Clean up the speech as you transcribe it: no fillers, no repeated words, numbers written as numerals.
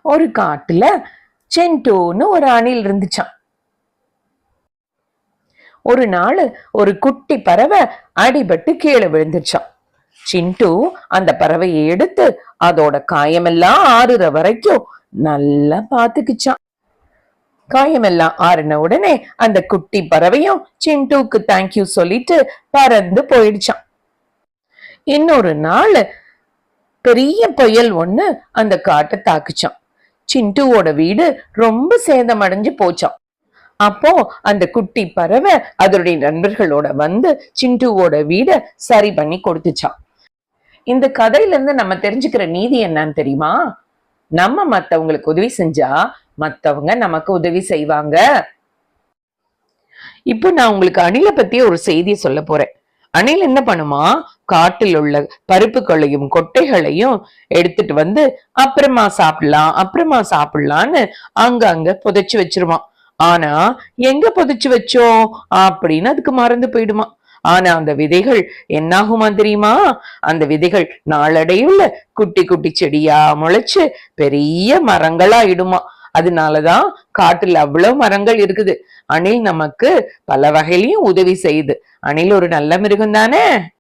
ஒரு காட்டுல சென்டோன்னு ஒரு அணில் இருந்துச்சான். ஒரு நாள் ஒரு குட்டி பறவை அடிபட்டு கீழே விழுந்துச்சான். சிண்டு அந்த பறவையை எடுத்து அதோட காயமெல்லாம் ஆறுற வரைக்கும் நல்லா பாத்துக்குச்சான். காயமெல்லாம் ஆறின உடனே அந்த குட்டி பறவையும் சிண்டுக்கு தேங்க்யூ சொல்லிட்டு பறந்து போயிடுச்சான். இன்னொரு நாள் பெரிய புயல் ஒண்ணு அந்த காட்டை தாக்குச்சான். சிண்டுவோட வீடு ரொம்ப சேதமடைஞ்சு போச்சான். அப்போ அந்த குட்டி பறவை அதனுடைய நண்பர்களோட வந்து சிண்டுவோட வீட சரி பண்ணி கொடுத்துச்சான். இந்த கதையில இருந்து நம்ம தெரிஞ்சுக்கிற நீதி என்னன்னு தெரியுமா? நம்ம மத்தவங்களுக்கு உதவி செஞ்சா மத்தவங்க நமக்கு உதவி செய்வாங்க. இப்போ நான் உங்களுக்கு அணிலை பத்தி ஒரு செய்தியை சொல்ல போறேன். அணில் என்ன பண்ணுமா, காட்டில் உள்ள பருப்புகளையும் கொட்டைகளையும் எடுத்துட்டு வந்து அப்புறமா சாப்பிடலான்னு அங்க புதைச்சு வச்சிருமா. ஆனா எங்க புதைச்சு வச்சோம் அப்படின்னு அதுக்கு மறந்து போயிடுமா. ஆனா அந்த விதைகள் என்னாகுமா தெரியுமா? அந்த விதைகள் நாளடைவுல குட்டி குட்டி செடியா முளைச்சு பெரிய மரங்களா இடுமா. அதனாலதான் காட்டுல அவ்வளவு மரங்கள் இருக்குது. அணில் நமக்கு பல வகையிலையும் உதவி செய்யுது. அணில் ஒரு நல்ல மிருகம் தானே.